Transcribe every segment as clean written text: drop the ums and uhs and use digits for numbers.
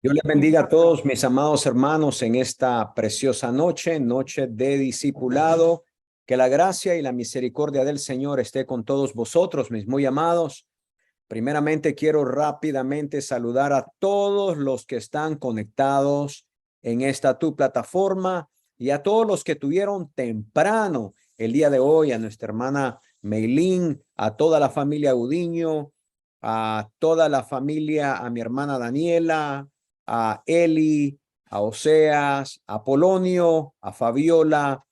Dios les bendiga a todos mis amados hermanos en esta preciosa noche, noche de discipulado. Que la gracia y la misericordia del Señor esté con todos vosotros, mis muy amados. Primeramente quiero rápidamente saludar a todos los que están conectados en esta tu plataforma y a todos los que tuvieron temprano el día de hoy, a nuestra hermana Meilín, a toda la familia Gudiño, a toda la familia, a mi hermana Daniela, a Eli, a Oseas, a Polonio, a Fabiola,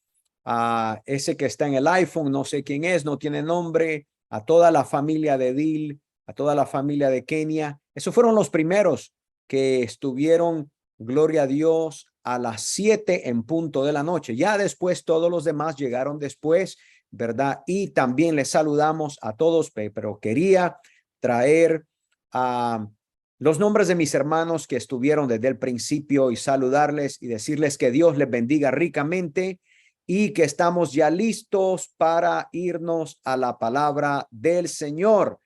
a ese que está en el iPhone, no sé quién es, no tiene nombre, a toda la familia de Dil, a toda la familia de Kenia. Esos fueron los primeros que estuvieron, gloria a Dios, a las 7 en punto de la noche. Ya después todos los demás llegaron después, ¿verdad? Y también les saludamos a todos, pero quería traer a los nombres de mis hermanos que estuvieron desde el principio y saludarles y decirles que Dios les bendiga ricamente y que estamos ya listos para irnos a la palabra del Señor.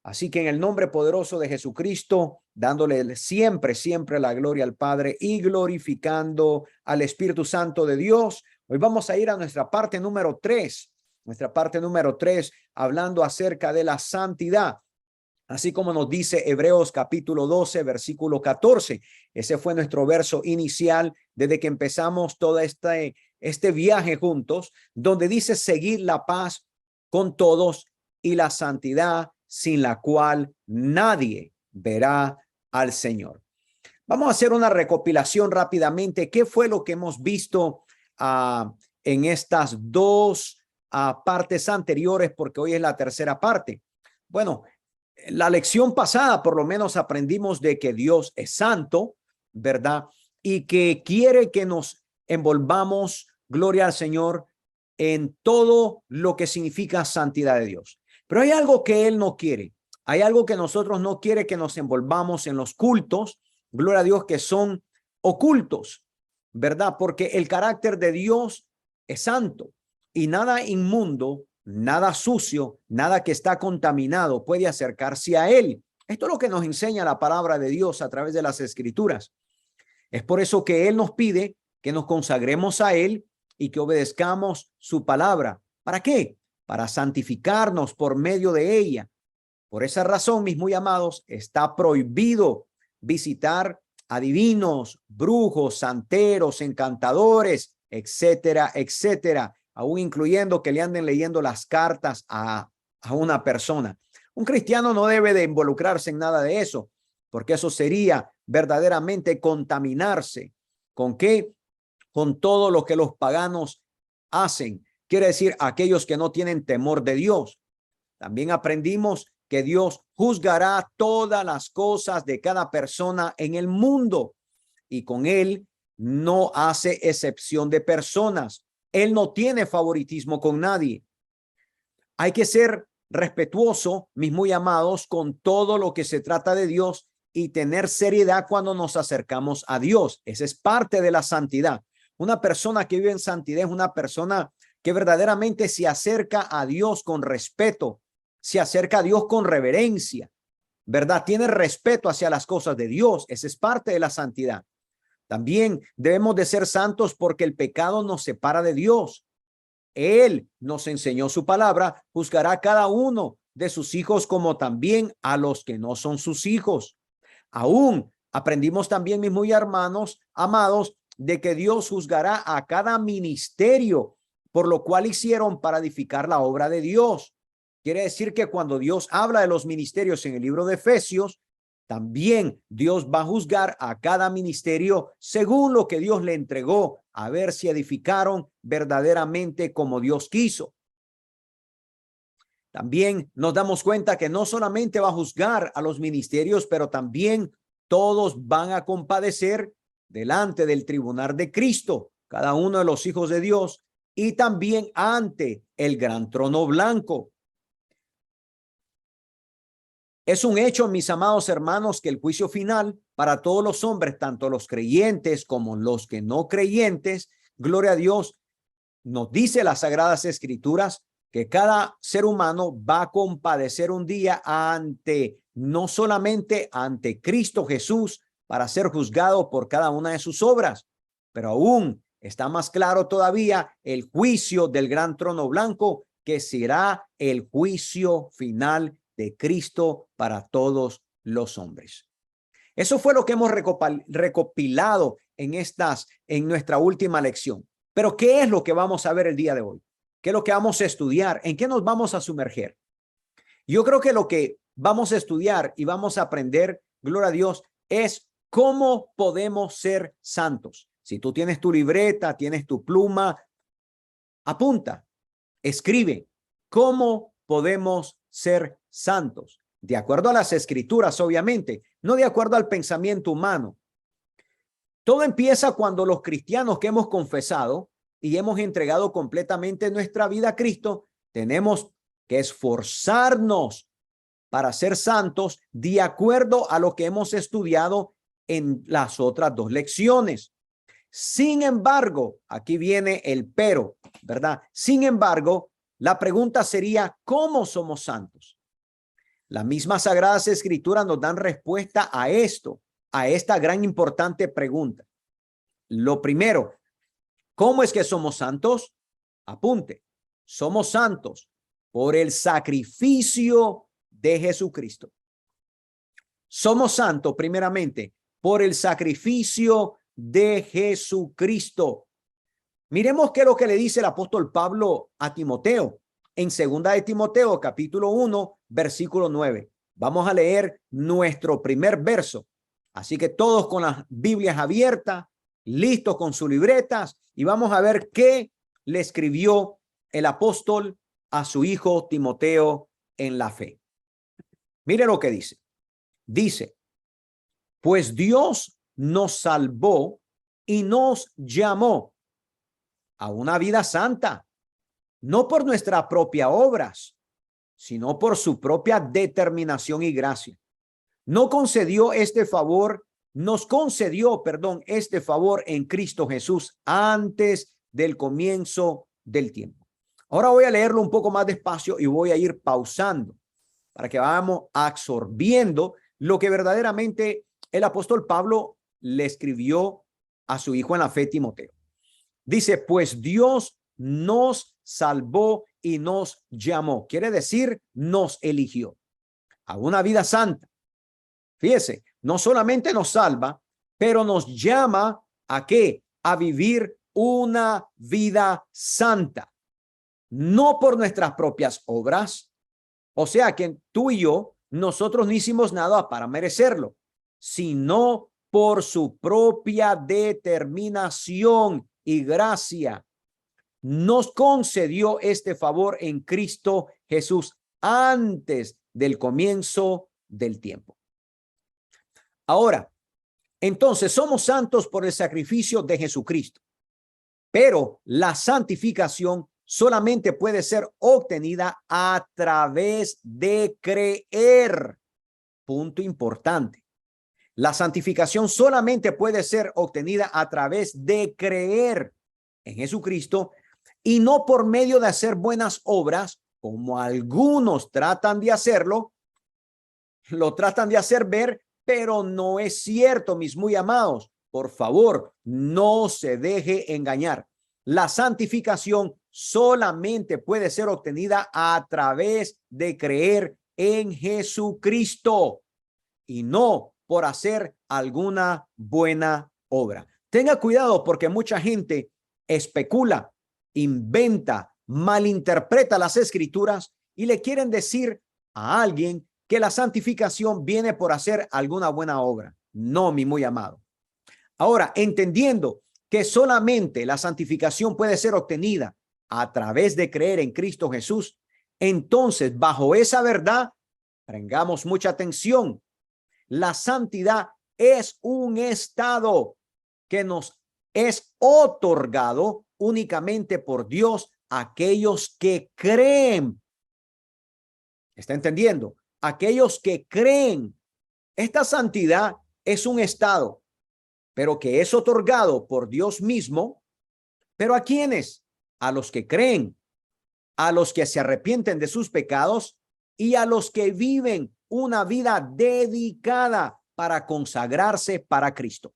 Así que en el nombre poderoso de Jesucristo, dándole siempre, siempre la gloria al Padre y glorificando al Espíritu Santo de Dios, hoy vamos a ir a nuestra parte número 3, hablando acerca de la santidad. Así como nos dice Hebreos capítulo 12, versículo 14. Ese fue nuestro verso inicial desde que empezamos todo este viaje juntos, donde dice seguir la paz con todos y la santidad sin la cual nadie verá al Señor. Vamos a hacer una recopilación rápidamente. ¿Qué fue lo que hemos visto en estas dos partes anteriores? Porque hoy es la tercera parte. Bueno, la lección pasada por lo menos aprendimos de que Dios es santo, ¿verdad? Y que quiere que nos envolvamos, gloria al Señor, en todo lo que significa santidad de Dios. Pero hay algo que Él no quiere. Hay algo que nosotros no quiere que nos envolvamos en los cultos, gloria a Dios, que son ocultos, ¿verdad? Porque el carácter de Dios es santo y nada inmundo, nada sucio, nada que está contaminado puede acercarse a Él. Esto es lo que nos enseña la palabra de Dios a través de las Escrituras. Es por eso que Él nos pide que nos consagremos a Él y que obedezcamos su palabra. ¿Para qué? Para santificarnos por medio de ella. Por esa razón, mis muy amados, está prohibido visitar adivinos, brujos, santeros, encantadores, etcétera, etcétera, aún incluyendo que le anden leyendo las cartas a una persona. Un cristiano no debe de involucrarse en nada de eso, porque eso sería verdaderamente contaminarse. ¿Con qué? Con todo lo que los paganos hacen. Quiere decir, aquellos que no tienen temor de Dios. También aprendimos que Dios juzgará todas las cosas de cada persona en el mundo y con Él no hace excepción de personas. Él no tiene favoritismo con nadie. Hay que ser respetuoso, mis muy amados, con todo lo que se trata de Dios y tener seriedad cuando nos acercamos a Dios. Esa es parte de la santidad. Una persona que vive en santidad es una persona que verdaderamente se acerca a Dios con respeto, se acerca a Dios con reverencia, ¿verdad? Tiene respeto hacia las cosas de Dios. Esa es parte de la santidad. También debemos de ser santos porque el pecado nos separa de Dios. Él nos enseñó su palabra, juzgará a cada uno de sus hijos como también a los que no son sus hijos. Aún aprendimos también, mis muy hermanos, amados, de que Dios juzgará a cada ministerio por lo cual hicieron para edificar la obra de Dios. Quiere decir que cuando Dios habla de los ministerios en el libro de Efesios, también Dios va a juzgar a cada ministerio según lo que Dios le entregó, a ver si edificaron verdaderamente como Dios quiso. También nos damos cuenta que no solamente va a juzgar a los ministerios, pero también todos van a compadecer delante del tribunal de Cristo, cada uno de los hijos de Dios, y también ante el gran trono blanco. Es un hecho, mis amados hermanos, que el juicio final para todos los hombres, tanto los creyentes como los que no creyentes, gloria a Dios, nos dice las Sagradas Escrituras que cada ser humano va a compadecer un día ante, no solamente ante Cristo Jesús, para ser juzgado por cada una de sus obras. Pero aún está más claro todavía el juicio del gran trono blanco, que será el juicio final de Cristo para todos los hombres. Eso fue lo que hemos recopilado en nuestra última lección. Pero ¿qué es lo que vamos a ver el día de hoy? ¿Qué es lo que vamos a estudiar? ¿En qué nos vamos a sumergir? Yo creo que lo que vamos a estudiar y vamos a aprender, gloria a Dios, es cómo podemos ser santos. Si tú tienes tu libreta, tienes tu pluma, apunta, escribe, ¿cómo podemos ser santos? De acuerdo a las escrituras, obviamente, no de acuerdo al pensamiento humano. Todo empieza cuando los cristianos que hemos confesado y hemos entregado completamente nuestra vida a Cristo, tenemos que esforzarnos para ser santos de acuerdo a lo que hemos estudiado en las otras dos lecciones. Sin embargo, aquí viene el pero, ¿verdad? Sin embargo, la pregunta sería, ¿cómo somos santos? Las mismas Sagradas Escrituras nos dan respuesta a esto, a esta gran importante pregunta. Lo primero, ¿cómo es que somos santos? Apunte, somos santos por el sacrificio de Jesucristo. Somos santos primeramente por el sacrificio de Jesucristo. Miremos qué es lo que le dice el apóstol Pablo a Timoteo en 2 de Timoteo, capítulo 1, versículo 9. Vamos a leer nuestro primer verso. Así que todos con las Biblias abiertas, listos con sus libretas, y vamos a ver qué le escribió el apóstol a su hijo Timoteo en la fe. Mire lo que dice. Dice, pues Dios nos salvó y nos llamó a una vida santa, no por nuestras propias obras, sino por su propia determinación y gracia. Nos concedió este favor este favor en Cristo Jesús antes del comienzo del tiempo. Ahora voy a leerlo un poco más despacio y voy a ir pausando para que vayamos absorbiendo lo que verdaderamente el apóstol Pablo le escribió a su hijo en la fe, Timoteo. Dice, pues Dios nos salvó y nos llamó. Quiere decir, nos eligió a una vida santa. Fíjese, no solamente nos salva, pero nos llama ¿a qué? A vivir una vida santa. No por nuestras propias obras. O sea que tú y yo, nosotros no hicimos nada para merecerlo, sino por su propia determinación y gracia. Nos concedió este favor en Cristo Jesús antes del comienzo del tiempo. Ahora, entonces somos santos por el sacrificio de Jesucristo, pero la santificación solamente puede ser obtenida a través de creer. Punto importante. La santificación solamente puede ser obtenida a través de creer en Jesucristo y no por medio de hacer buenas obras, como algunos tratan de hacerlo, lo tratan de hacer ver, pero no es cierto, mis muy amados. Por favor, no se deje engañar. La santificación solamente puede ser obtenida a través de creer en Jesucristo y no por hacer alguna buena obra. Tenga cuidado porque mucha gente especula, inventa, malinterpreta las escrituras y le quieren decir a alguien que la santificación viene por hacer alguna buena obra. No, mi muy amado. Ahora, entendiendo que solamente la santificación puede ser obtenida a través de creer en Cristo Jesús, entonces, bajo esa verdad, tengamos mucha atención. La santidad es un estado que nos es otorgado únicamente por Dios a aquellos que creen. ¿Está entendiendo? Aquellos que creen. Esta santidad es un estado, pero que es otorgado por Dios mismo. ¿Pero a quiénes? A los que creen, a los que se arrepienten de sus pecados y a los que viven una vida dedicada para consagrarse para Cristo.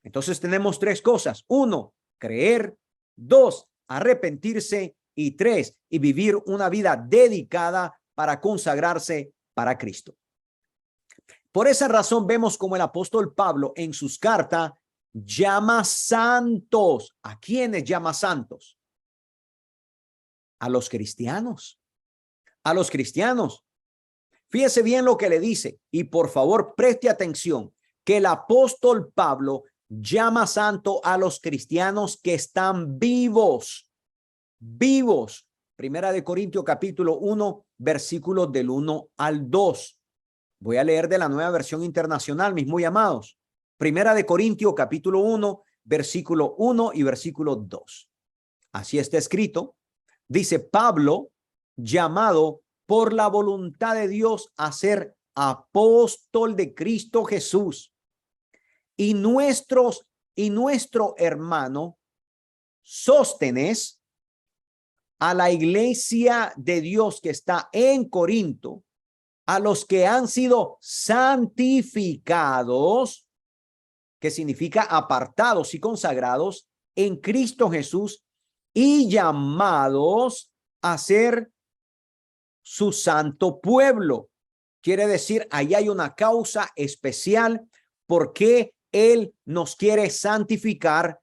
Entonces tenemos tres cosas. Uno, creer. Dos, arrepentirse. Y tres, y vivir una vida dedicada para consagrarse para Cristo. Por esa razón vemos como el apóstol Pablo en sus cartas llama santos. ¿A quiénes llama santos? A los cristianos. A los cristianos. Fíjese bien lo que le dice y por favor preste atención que el apóstol Pablo llama santo a los cristianos que están vivos. Vivos. Primera de Corintios capítulo 1, versículos del 1 al 2. Voy a leer de la Nueva Versión Internacional, mis muy amados. Primera de Corintios capítulo 1, versículo 1 y versículo 2. Así está escrito. Dice Pablo, llamado por la voluntad de Dios a ser apóstol de Cristo Jesús, y nuestro hermano Sóstenes, a la iglesia de Dios que está en Corinto, a los que han sido santificados, que significa apartados y consagrados en Cristo Jesús y llamados a ser su santo pueblo. Quiere decir, ahí hay una causa especial porque Él nos quiere santificar,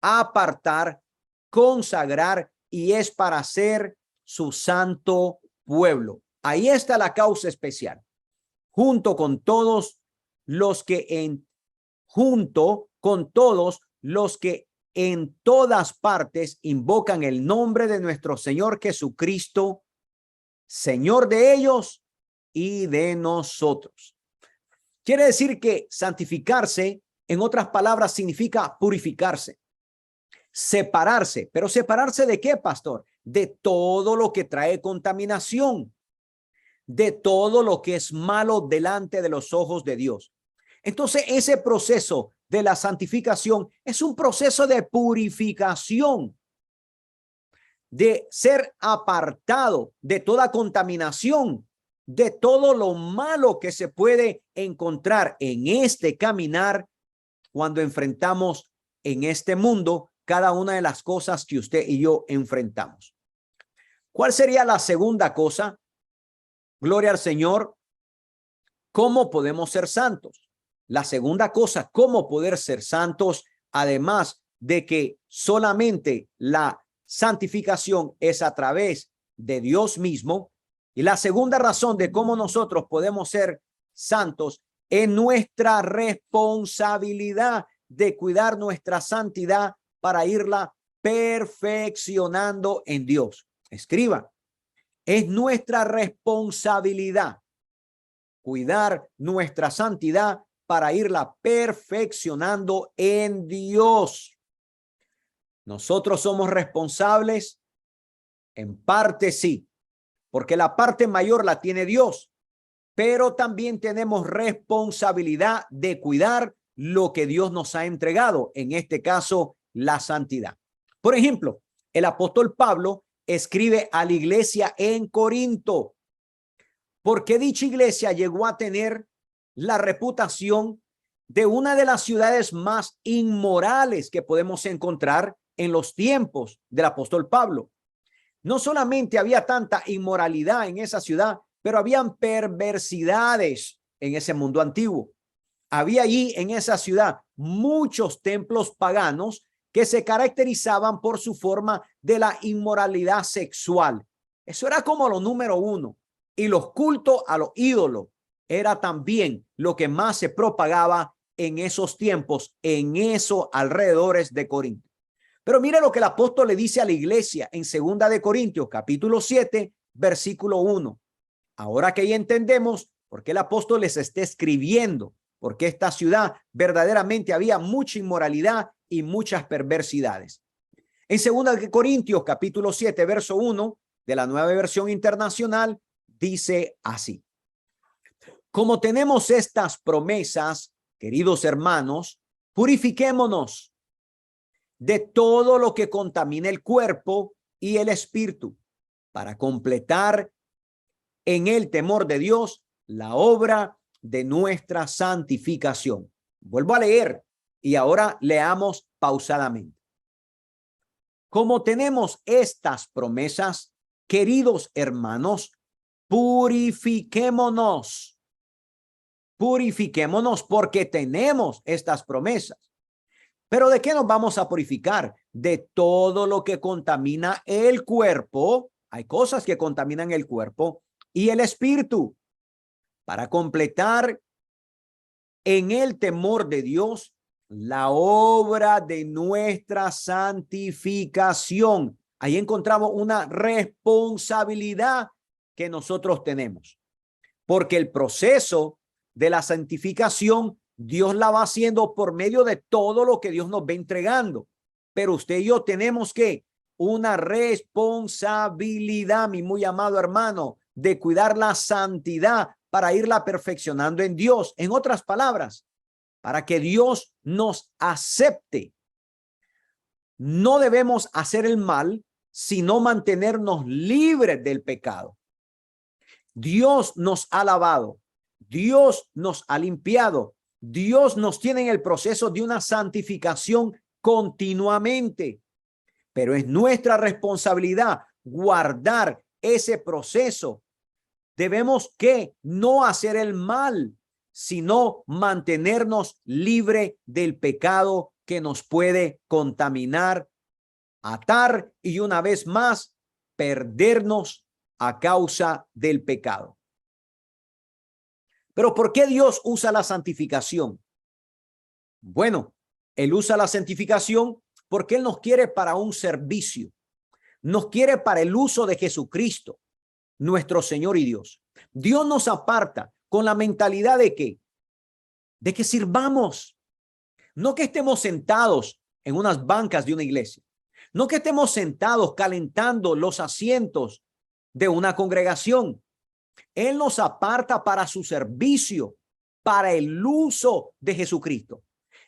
apartar, consagrar, y es para ser su santo pueblo. Ahí está la causa especial, junto con todos los que en todas partes invocan el nombre de nuestro Señor Jesucristo, Señor de ellos y de nosotros. Quiere decir que santificarse, en otras palabras, significa purificarse, separarse. ¿Pero separarse de qué, pastor? De todo lo que trae contaminación, de todo lo que es malo delante de los ojos de Dios. Entonces, ese proceso de la santificación es un proceso de purificación, de ser apartado de toda contaminación, de todo lo malo que se puede encontrar en este caminar cuando enfrentamos en este mundo cada una de las cosas que usted y yo enfrentamos. ¿Cuál sería la segunda cosa? Gloria al Señor. ¿Cómo podemos ser santos? La segunda cosa, ¿cómo poder ser santos? Además de que solamente la santificación es a través de Dios mismo. Y la segunda razón de cómo nosotros podemos ser santos es nuestra responsabilidad de cuidar nuestra santidad para irla perfeccionando en Dios. Escriba, es nuestra responsabilidad cuidar nuestra santidad para irla perfeccionando en Dios. Nosotros somos responsables, en parte sí, porque la parte mayor la tiene Dios, pero también tenemos responsabilidad de cuidar lo que Dios nos ha entregado, en este caso, la santidad. Por ejemplo, el apóstol Pablo escribe a la iglesia en Corinto, porque dicha iglesia llegó a tener la reputación de una de las ciudades más inmorales que podemos encontrar en los tiempos del apóstol Pablo. No solamente había tanta inmoralidad en esa ciudad, pero habían perversidades en ese mundo antiguo. Había allí en esa ciudad muchos templos paganos que se caracterizaban por su forma de la inmoralidad sexual. Eso era como lo número uno. Y los cultos a los ídolos era también lo que más se propagaba en esos tiempos, en esos alrededores de Corinto. Pero mira lo que el apóstol le dice a la iglesia en 2 de Corintios, capítulo 7, versículo 1. Ahora que ya entendemos por qué el apóstol les está escribiendo, porque esta ciudad verdaderamente había mucha inmoralidad y muchas perversidades. En 2 de Corintios, capítulo 7, verso 1 de la Nueva Versión Internacional, dice así: como tenemos estas promesas, queridos hermanos, purifiquémonos de todo lo que contamine el cuerpo y el espíritu, para completar en el temor de Dios la obra de nuestra santificación. Vuelvo a leer y ahora leamos pausadamente. Como tenemos estas promesas, queridos hermanos, purifiquémonos. Purifiquémonos porque tenemos estas promesas. ¿Pero de qué nos vamos a purificar? De todo lo que contamina el cuerpo. Hay cosas que contaminan el cuerpo y el espíritu, para completar en el temor de Dios la obra de nuestra santificación. Ahí encontramos una responsabilidad que nosotros tenemos, porque el proceso de la santificación Dios la va haciendo por medio de todo lo que Dios nos va entregando. Pero usted y yo tenemos que una responsabilidad, mi muy amado hermano, de cuidar la santidad para irla perfeccionando en Dios. En otras palabras, para que Dios nos acepte. No debemos hacer el mal, sino mantenernos libres del pecado. Dios nos ha lavado, Dios nos ha limpiado, Dios nos tiene en el proceso de una santificación continuamente, pero es nuestra responsabilidad guardar ese proceso. Debemos que no hacer el mal, sino mantenernos libre del pecado que nos puede contaminar, atar y una vez más perdernos a causa del pecado. Pero ¿por qué Dios usa la santificación? Bueno, Él usa la santificación porque Él nos quiere para un servicio. Nos quiere para el uso de Jesucristo, nuestro Señor y Dios. Dios nos aparta con la mentalidad de que sirvamos. No que estemos sentados en unas bancas de una iglesia. No que estemos sentados calentando los asientos de una congregación. Él nos aparta para su servicio, para el uso de Jesucristo.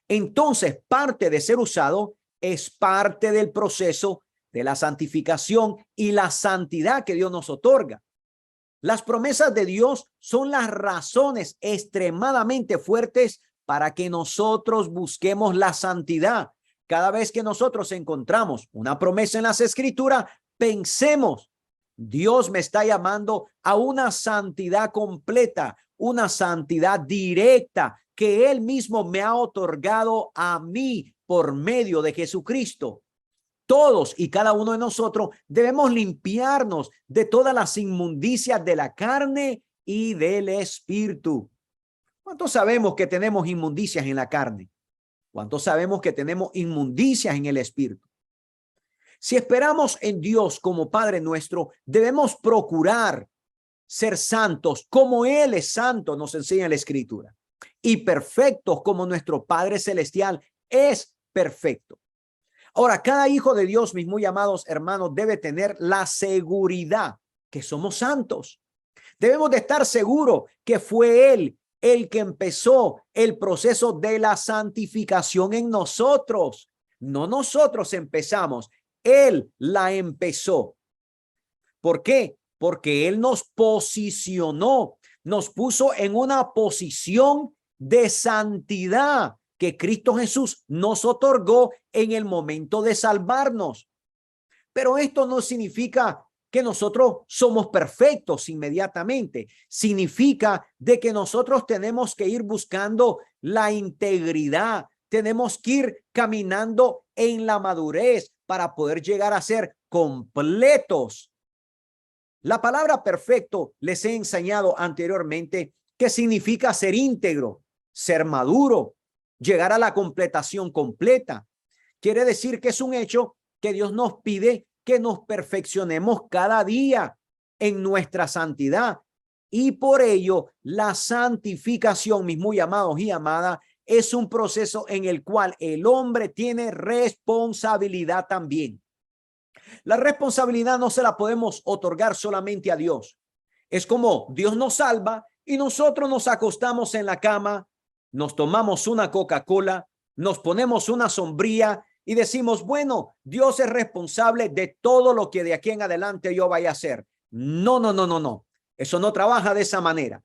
Entonces, parte de ser usado es parte del proceso de la santificación y la santidad que Dios nos otorga. Las promesas de Dios son las razones extremadamente fuertes para que nosotros busquemos la santidad. Cada vez que nosotros encontramos una promesa en las Escrituras, pensemos, Dios me está llamando a una santidad completa, una santidad directa que Él mismo me ha otorgado a mí por medio de Jesucristo. Todos y cada uno de nosotros debemos limpiarnos de todas las inmundicias de la carne y del espíritu. ¿Cuántos sabemos que tenemos inmundicias en la carne? ¿Cuántos sabemos que tenemos inmundicias en el espíritu? Si esperamos en Dios como Padre nuestro, debemos procurar ser santos como Él es santo, nos enseña la Escritura, y perfectos como nuestro Padre Celestial es perfecto. Ahora, cada hijo de Dios, mis muy amados hermanos, debe tener la seguridad que somos santos. Debemos de estar seguros que fue Él el que empezó el proceso de la santificación en nosotros. No nosotros empezamos, Él la empezó. ¿Por qué? Porque Él nos posicionó, nos puso en una posición de santidad que Cristo Jesús nos otorgó en el momento de salvarnos. Pero esto no significa que nosotros somos perfectos inmediatamente. Significa de que nosotros tenemos que ir buscando la integridad. Tenemos que ir caminando en la madurez para poder llegar a ser completos. La palabra perfecto les he enseñado anteriormente que significa ser íntegro, ser maduro, llegar a la completación completa. Quiere decir que es un hecho que Dios nos pide que nos perfeccionemos cada día en nuestra santidad. Y por ello, la santificación, mis muy amados y amadas, es un proceso en el cual el hombre tiene responsabilidad también. La responsabilidad no se la podemos otorgar solamente a Dios. Es como Dios nos salva y nosotros nos acostamos en la cama, nos tomamos una Coca-Cola, nos ponemos una sombrilla y decimos, bueno, Dios es responsable de todo lo que de aquí en adelante yo vaya a hacer. No. Eso no trabaja de esa manera.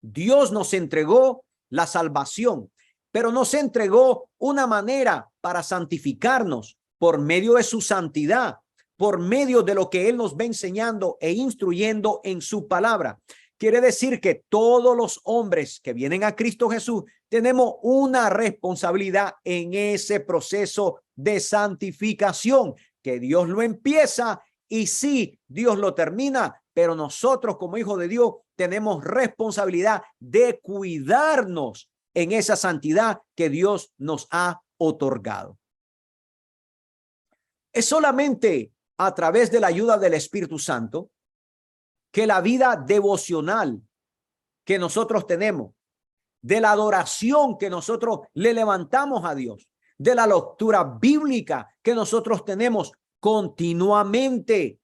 Dios nos entregó la salvación, pero nos entregó una manera para santificarnos por medio de su santidad, por medio de lo que Él nos va enseñando e instruyendo en su palabra. Quiere decir que todos los hombres que vienen a Cristo Jesús tenemos una responsabilidad en ese proceso de santificación, que Dios lo empieza y sí, Dios lo termina, pero nosotros como hijos de Dios tenemos responsabilidad de cuidarnos en esa santidad que Dios nos ha otorgado. Es solamente a través de la ayuda del Espíritu Santo que la vida devocional que nosotros tenemos, de la adoración que nosotros le levantamos a Dios, de la lectura bíblica que nosotros tenemos continuamente,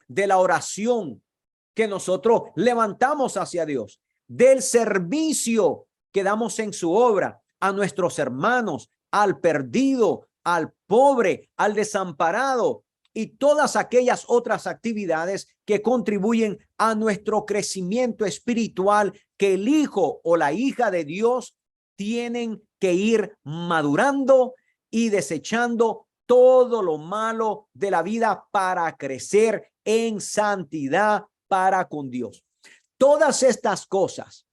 de la oración que nosotros levantamos hacia Dios, del servicio que damos en su obra a nuestros hermanos, al perdido, al pobre, al desamparado y todas aquellas otras actividades que contribuyen a nuestro crecimiento espiritual, que el hijo o la hija de Dios tienen que ir madurando y desechando todo lo malo de la vida para crecer en santidad para con Dios. Todas estas cosas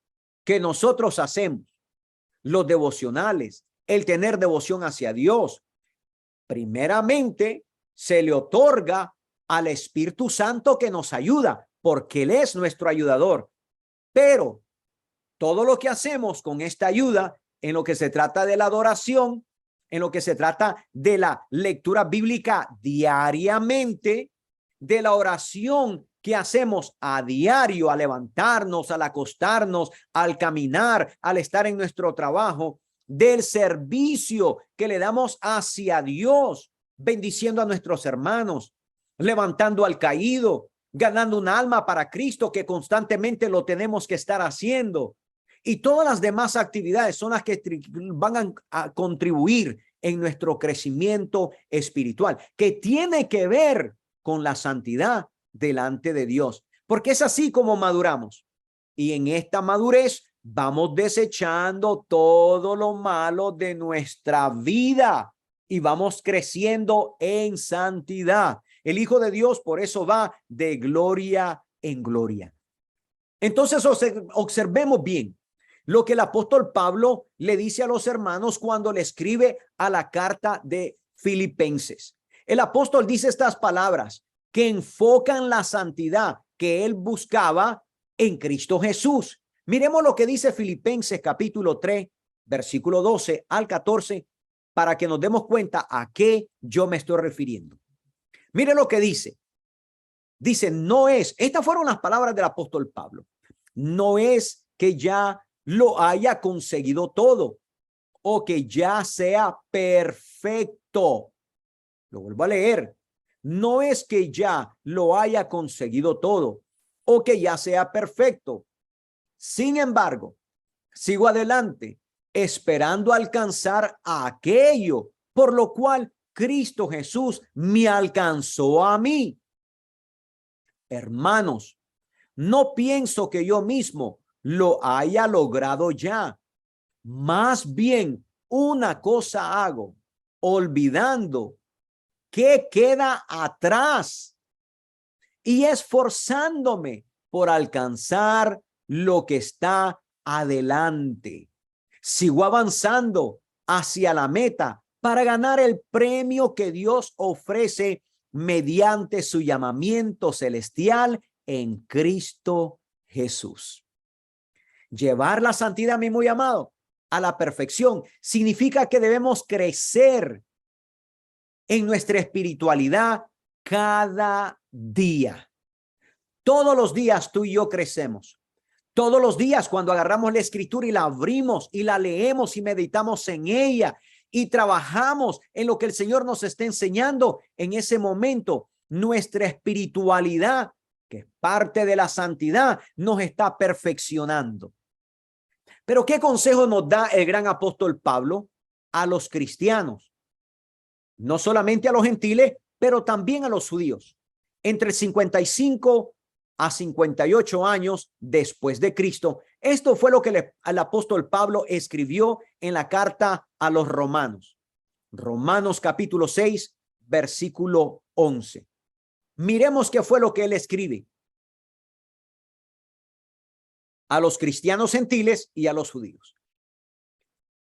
que nosotros hacemos, los devocionales, el tener devoción hacia Dios, primeramente se le otorga al Espíritu Santo que nos ayuda, porque Él es nuestro ayudador. Pero todo lo que hacemos con esta ayuda, en lo que se trata de la adoración, en lo que se trata de la lectura bíblica diariamente, de la oración que hacemos a diario, al levantarnos, al acostarnos, al caminar, al estar en nuestro trabajo, del servicio que le damos hacia Dios, bendiciendo a nuestros hermanos, levantando al caído, ganando un alma para Cristo, que constantemente lo tenemos que estar haciendo. Y todas las demás actividades son las que van a contribuir en nuestro crecimiento espiritual, que tiene que ver con la santidad delante de Dios, porque es así como maduramos. Y en esta madurez vamos desechando todo lo malo de nuestra vida y vamos creciendo en santidad. El Hijo de Dios por eso va de gloria en gloria. Entonces observemos bien lo que el apóstol Pablo le dice a los hermanos cuando le escribe a la carta de Filipenses. El apóstol dice estas palabras que enfocan la santidad que él buscaba en Cristo Jesús. Miremos lo que dice Filipenses capítulo 3, versículo 12 al 14, para que nos demos cuenta a qué yo me estoy refiriendo. Mire lo que dice. Dice, no es, estas fueron las palabras del apóstol Pablo, no es que ya lo haya conseguido todo o que ya sea perfecto. Lo vuelvo a leer. No es que ya lo haya conseguido todo o que ya sea perfecto. Sin embargo, sigo adelante esperando alcanzar aquello por lo cual Cristo Jesús me alcanzó a mí. Hermanos, no pienso que yo mismo lo haya logrado ya. Más bien, una cosa hago, olvidando que queda atrás y esforzándome por alcanzar lo que está adelante. Sigo avanzando hacia la meta para ganar el premio que Dios ofrece mediante su llamamiento celestial en Cristo Jesús. Llevar la santidad, mi muy amado, a la perfección significa que debemos crecer en nuestra espiritualidad cada día. Todos los días tú y yo crecemos. Todos los días cuando agarramos la escritura y la abrimos y la leemos y meditamos en ella y trabajamos en lo que el Señor nos está enseñando, en ese momento nuestra espiritualidad, que es parte de la santidad, nos está perfeccionando. Pero ¿qué consejo nos da el gran apóstol Pablo a los cristianos? No solamente a los gentiles, pero también a los judíos. Entre el 55 a 58 años después de Cristo. Esto fue lo que el apóstol Pablo escribió en la carta a los romanos. Romanos capítulo 6, versículo 11. Miremos qué fue lo que él escribe a los cristianos gentiles y a los judíos.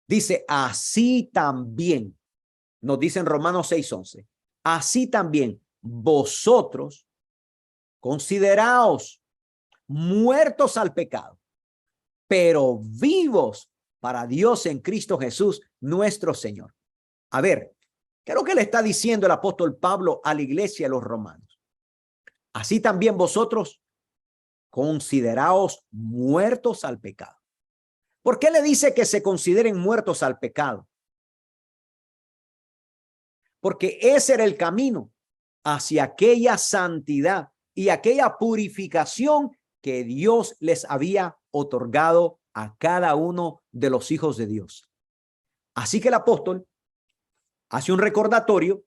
Dice, así también, nos dice en Romanos 6, 11, así también vosotros consideraos muertos al pecado, pero vivos para Dios en Cristo Jesús, nuestro Señor. A ver, ¿qué es lo que le está diciendo el apóstol Pablo a la iglesia de los romanos? Así también vosotros consideraos muertos al pecado. ¿Por qué le dice que se consideren muertos al pecado? Porque ese era el camino hacia aquella santidad y aquella purificación que Dios les había otorgado a cada uno de los hijos de Dios. Así que el apóstol hace un recordatorio,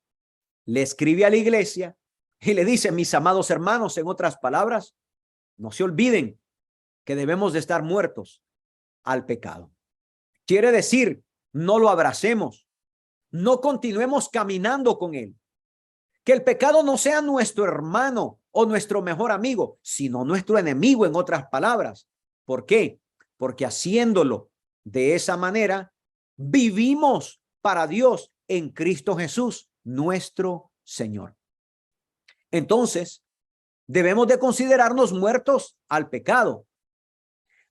le escribe a la iglesia y le dice, mis amados hermanos, en otras palabras, no se olviden que debemos de estar muertos al pecado. Quiere decir, no lo abracemos, no continuemos caminando con él. Que el pecado no sea nuestro hermano o nuestro mejor amigo, sino nuestro enemigo, en otras palabras. ¿Por qué? Porque haciéndolo de esa manera, vivimos para Dios en Cristo Jesús, nuestro Señor. Entonces, debemos de considerarnos muertos al pecado,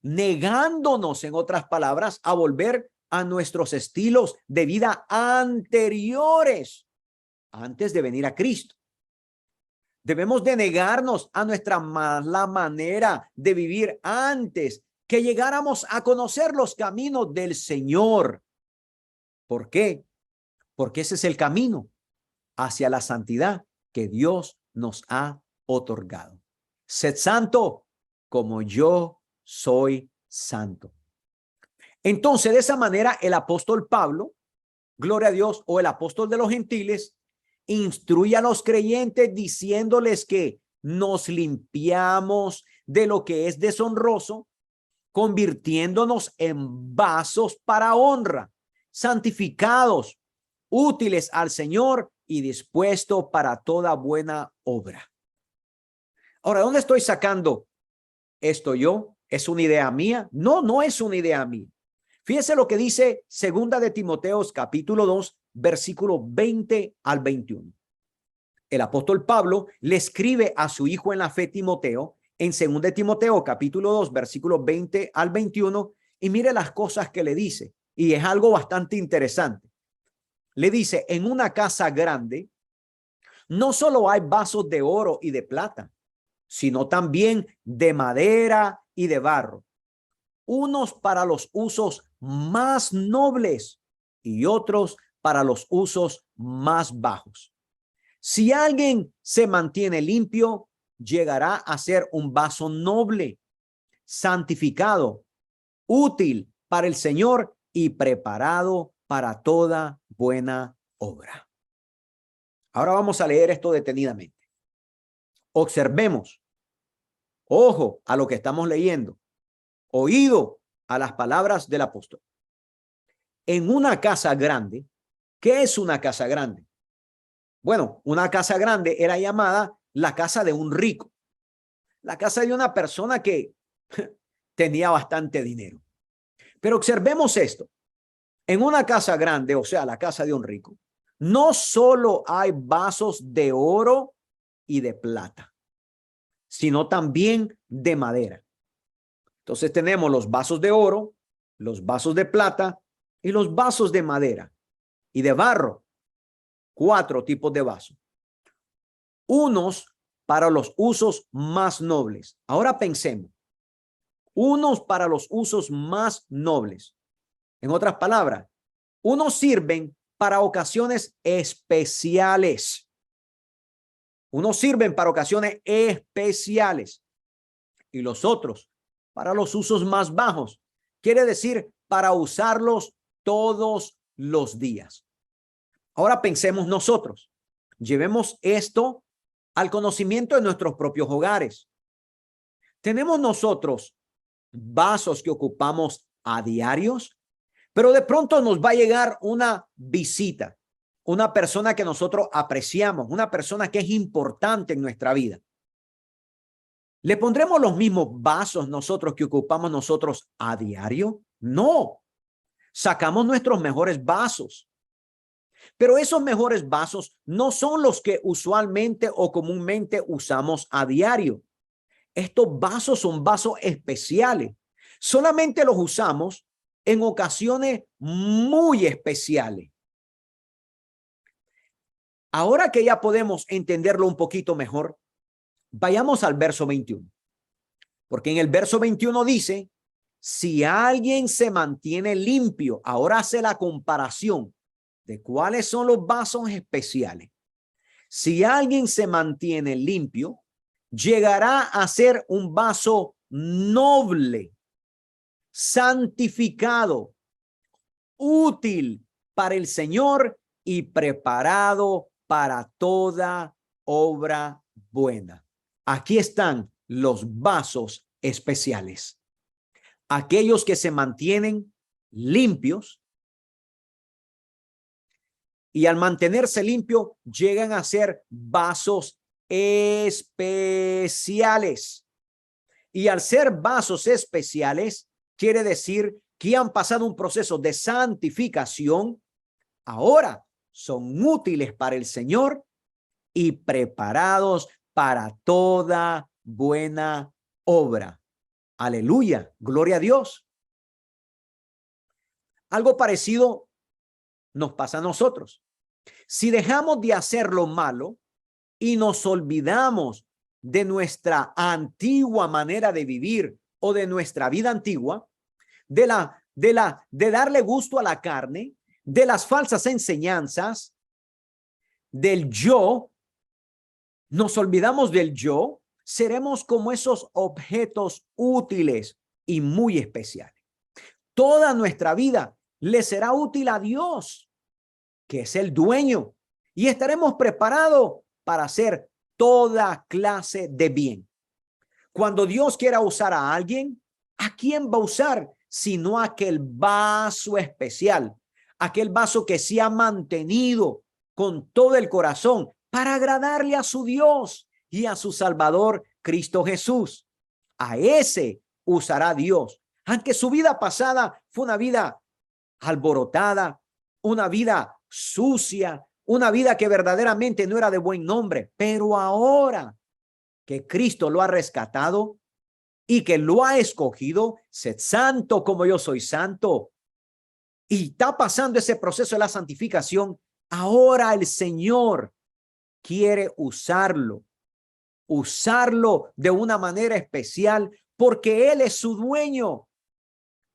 negándonos, en otras palabras, a volver a nuestros estilos de vida anteriores antes de venir a Cristo. Debemos de negarnos a nuestra mala manera de vivir antes que llegáramos a conocer los caminos del Señor. ¿Por qué? Porque ese es el camino hacia la santidad que Dios nos ha otorgado. Sed santo como yo soy santo. Entonces, de esa manera, el apóstol Pablo, gloria a Dios, o el apóstol de los gentiles, instruye a los creyentes diciéndoles que nos limpiamos de lo que es deshonroso, convirtiéndonos en vasos para honra, santificados, útiles al Señor y dispuestos para toda buena obra. Ahora, ¿dónde estoy sacando esto yo? ¿Es una idea mía? No, no es una idea mía. Fíjese lo que dice segunda de Timoteos capítulo 2, versículo 20 al 21. El apóstol Pablo le escribe a su hijo en la fe Timoteo en segunda de Timoteo capítulo 2, versículo 20 al 21, y mire las cosas que le dice, y es algo bastante interesante. Le dice, en una casa grande no solo hay vasos de oro y de plata, sino también de madera y de barro, unos para los usos más nobles y otros para los usos más bajos. Si alguien se mantiene limpio, llegará a ser un vaso noble, santificado, útil para el Señor y preparado para toda buena obra. Ahora vamos a leer esto detenidamente. Observemos, ojo a lo que estamos leyendo, oído a las palabras del apóstol. En una casa grande, ¿qué es una casa grande? Bueno, una casa grande era llamada la casa de un rico, la casa de una persona que tenía bastante dinero. Pero observemos esto. En una casa grande, o sea, la casa de un rico, no solo hay vasos de oro y de plata, sino también de madera. Entonces tenemos los vasos de oro, los vasos de plata y los vasos de madera y de barro. 4 tipos de vasos. Unos para los usos más nobles. Ahora pensemos. Unos para los usos más nobles. En otras palabras, unos sirven para ocasiones especiales. Unos sirven para ocasiones especiales. Y los otros para los usos más bajos. Quiere decir para usarlos todos los días. Ahora pensemos nosotros. Llevemos esto al conocimiento de nuestros propios hogares. Tenemos nosotros vasos que ocupamos a diarios, pero de pronto nos va a llegar una visita, una persona que nosotros apreciamos, una persona que es importante en nuestra vida. ¿Le pondremos los mismos vasos nosotros que ocupamos nosotros a diario? No. Sacamos nuestros mejores vasos. Pero esos mejores vasos no son los que usualmente o comúnmente usamos a diario. Estos vasos son vasos especiales. Solamente los usamos en ocasiones muy especiales. Ahora que ya podemos entenderlo un poquito mejor, vayamos al verso 21. Porque en el verso 21 dice, si alguien se mantiene limpio, ahora hace la comparación de cuáles son los vasos especiales. Si alguien se mantiene limpio, llegará a ser un vaso noble, santificado, útil para el Señor y preparado para toda obra buena. Aquí están los vasos especiales. Aquellos que se mantienen limpios, y al mantenerse limpio llegan a ser vasos especiales. Y al ser vasos especiales, quiere decir que han pasado un proceso de santificación. Ahora son útiles para el Señor y preparados para toda buena obra. Aleluya, gloria a Dios. Algo parecido nos pasa a nosotros. Si dejamos de hacer lo malo y nos olvidamos de nuestra antigua manera de vivir o de nuestra vida antigua, de darle gusto a la carne, de las falsas enseñanzas, del yo, nos olvidamos del yo, seremos como esos objetos útiles y muy especiales. Toda nuestra vida le será útil a Dios, que es el dueño, y estaremos preparados para hacer toda clase de bien. Cuando Dios quiera usar a alguien, ¿a quién va a usar? Sino aquel vaso especial, aquel vaso que se ha mantenido con todo el corazón para agradarle a su Dios y a su Salvador Cristo Jesús. A ese usará Dios, aunque su vida pasada fue una vida alborotada, una vida sucia, una vida que verdaderamente no era de buen nombre, pero ahora que Cristo lo ha rescatado y que lo ha escogido, sed santo como yo soy santo, y está pasando ese proceso de la santificación, ahora el Señor quiere usarlo de una manera especial porque Él es su dueño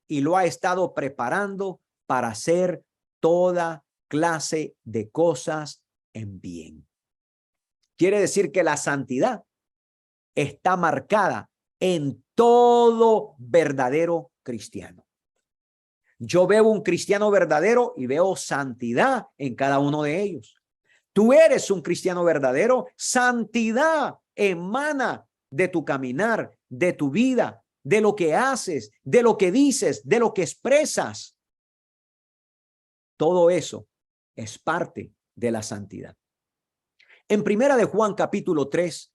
y lo ha estado preparando para hacer toda clase de cosas en bien. Quiere decir que la santidad está marcada en todo verdadero cristiano. Yo veo un cristiano verdadero y veo santidad en cada uno de ellos. Tú eres un cristiano verdadero, santidad emana de tu caminar, de tu vida, de lo que haces, de lo que dices, de lo que expresas. Todo eso es parte de la santidad. En Primera de Juan capítulo 3,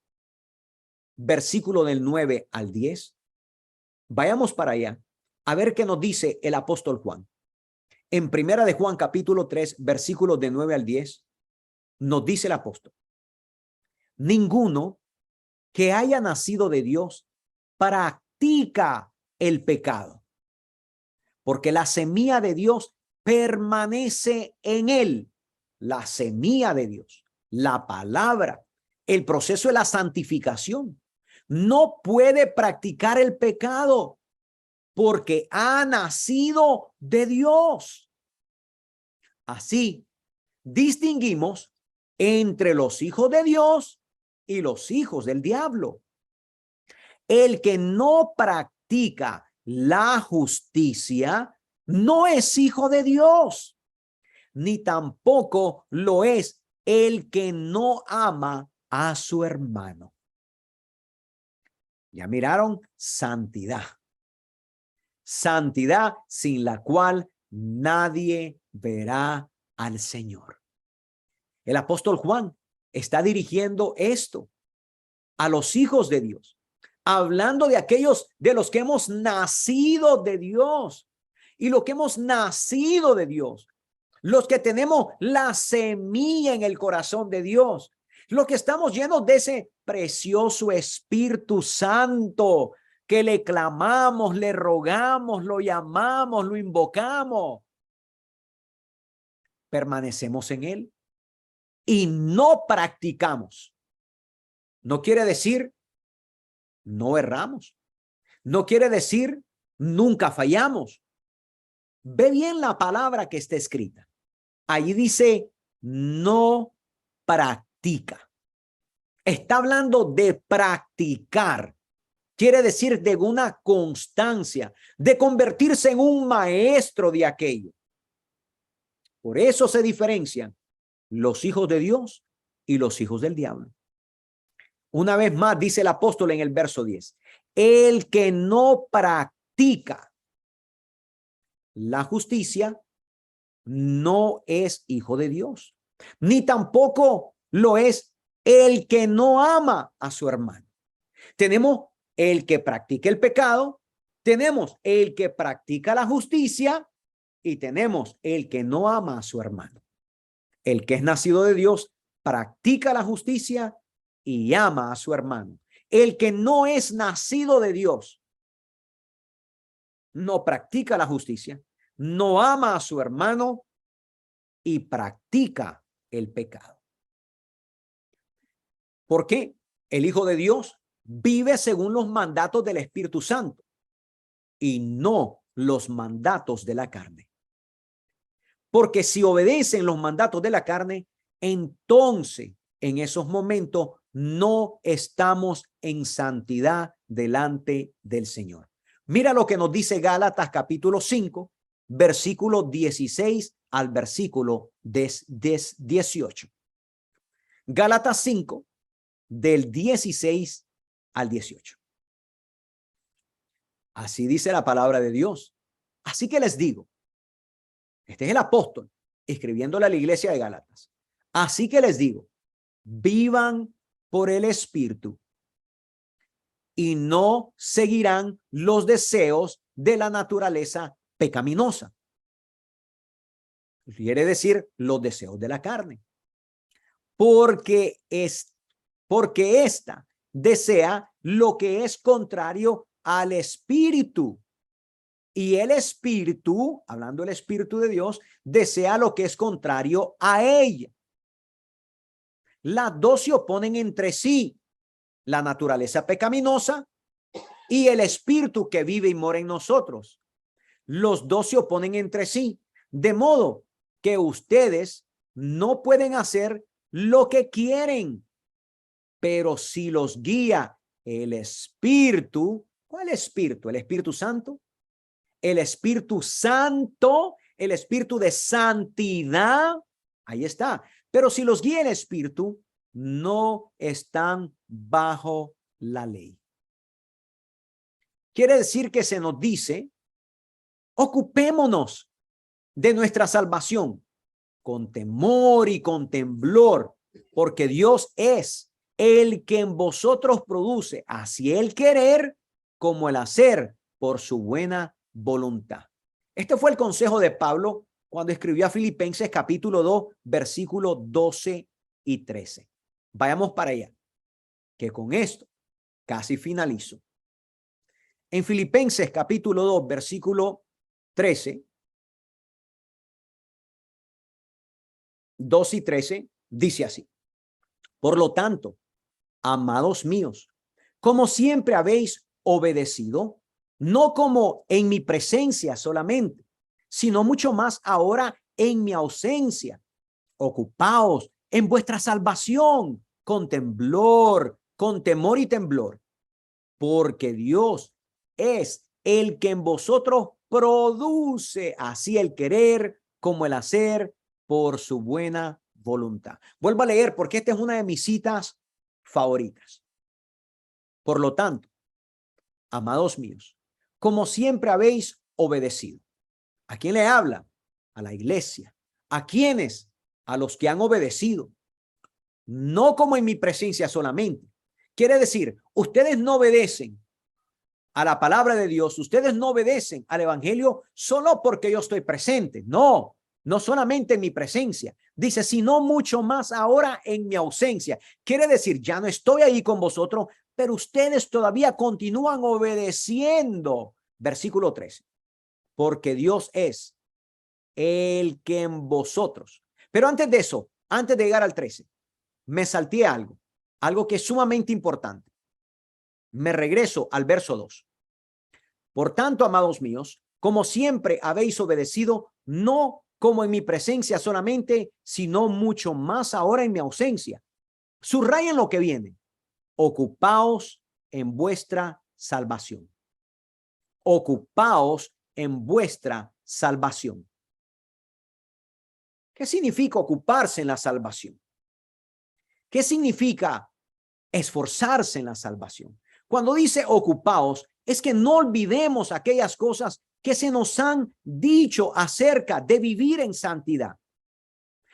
versículo del 9 al 10, vayamos para allá a ver qué nos dice el apóstol Juan. En Primera de Juan capítulo 3, versículos de 9 al 10, nos dice el apóstol: ninguno que haya nacido de Dios practica el pecado, porque la semilla de Dios permanece en él. La semilla de Dios, la palabra, el proceso de la santificación. No puede practicar el pecado porque ha nacido de Dios. Así, distinguimos entre los hijos de Dios y los hijos del diablo. El que no practica la justicia no es hijo de Dios, ni tampoco lo es el que no ama a su hermano. Ya miraron, santidad. Santidad sin la cual nadie verá al Señor. El apóstol Juan está dirigiendo esto a los hijos de Dios, hablando de aquellos de los que hemos nacido de Dios y lo que hemos nacido de Dios, los que tenemos la semilla en el corazón de Dios, los que estamos llenos de ese precioso Espíritu Santo que le clamamos, le rogamos, lo llamamos, lo invocamos. Permanecemos en él y no practicamos. No quiere decir no erramos. No quiere decir nunca fallamos. Ve bien la palabra que está escrita. Allí dice no practica. Está hablando de practicar. Quiere decir de una constancia, de convertirse en un maestro de aquello. Por eso se diferencian los hijos de Dios y los hijos del diablo. Una vez más dice el apóstol en el verso 10, el que no practica la justicia no es hijo de Dios, ni tampoco lo es el que no ama a su hermano. Tenemos el que practica el pecado, tenemos el que practica la justicia y tenemos el que no ama a su hermano. El que es nacido de Dios practica la justicia y ama a su hermano. El que no es nacido de Dios no practica la justicia, no ama a su hermano y practica el pecado. ¿Por qué? El Hijo de Dios vive según los mandatos del Espíritu Santo y no los mandatos de la carne. Porque si obedecen los mandatos de la carne, entonces en esos momentos no estamos en santidad delante del Señor. Mira lo que nos dice Gálatas capítulo 5, versículo 16 al versículo 18. Gálatas 5, del 16 al 18. Así dice la palabra de Dios. Así que les digo, este es el apóstol escribiéndole a la iglesia de Gálatas. Así que les digo, vivan por el Espíritu y no seguirán los deseos de la naturaleza pecaminosa. Quiere decir los deseos de la carne. Porque esta desea lo que es contrario al Espíritu. Y el Espíritu, hablando del Espíritu de Dios, desea lo que es contrario a ella. Las dos se oponen entre sí, la naturaleza pecaminosa y el Espíritu que vive y mora en nosotros. Los dos se oponen entre sí, de modo que ustedes no pueden hacer lo que quieren, pero si los guía el Espíritu, ¿cuál Espíritu? ¿El Espíritu Santo? El Espíritu Santo, el Espíritu de santidad, ahí está. Pero si los guía el Espíritu, no están bajo la ley. Quiere decir que se nos dice, ocupémonos de nuestra salvación con temor y con temblor, porque Dios es el que en vosotros produce así el querer como el hacer por su buena voluntad. Este fue el consejo de Pablo cuando escribió a Filipenses capítulo 2, versículos 12 y 13. Vayamos para allá, que con esto casi finalizo. En Filipenses capítulo 2, versículo 13, 2 y 13, dice así. Por lo tanto, amados míos, como siempre habéis obedecido, no como en mi presencia solamente, sino mucho más ahora en mi ausencia. Ocupaos en vuestra salvación con temblor, con temor y temblor, porque Dios es el que en vosotros produce así el querer como el hacer por su buena voluntad. Vuelvo a leer porque esta es una de mis citas favoritas. Por lo tanto, amados míos, como siempre habéis obedecido. ¿A quién le habla? A la iglesia. ¿A quiénes? A los que han obedecido. No como en mi presencia solamente. Quiere decir, ustedes no obedecen a la palabra de Dios, ustedes no obedecen al evangelio solo porque yo estoy presente. No, no solamente en mi presencia. Dice, sino mucho más ahora en mi ausencia. Quiere decir, ya no estoy ahí con vosotros, pero ustedes todavía continúan obedeciendo. Versículo 13. Porque Dios es el que en vosotros. Pero antes de eso, antes de llegar al 13, me salté algo que es sumamente importante. Me regreso al verso 2. Por tanto, amados míos, como siempre habéis obedecido, no como en mi presencia solamente, sino mucho más ahora en mi ausencia. Subrayen lo que viene. Ocupaos en vuestra salvación. Ocupaos en vuestra salvación. ¿Qué significa ocuparse en la salvación? ¿Qué significa esforzarse en la salvación? Cuando dice ocupaos, es que no olvidemos aquellas cosas que se nos han dicho acerca de vivir en santidad,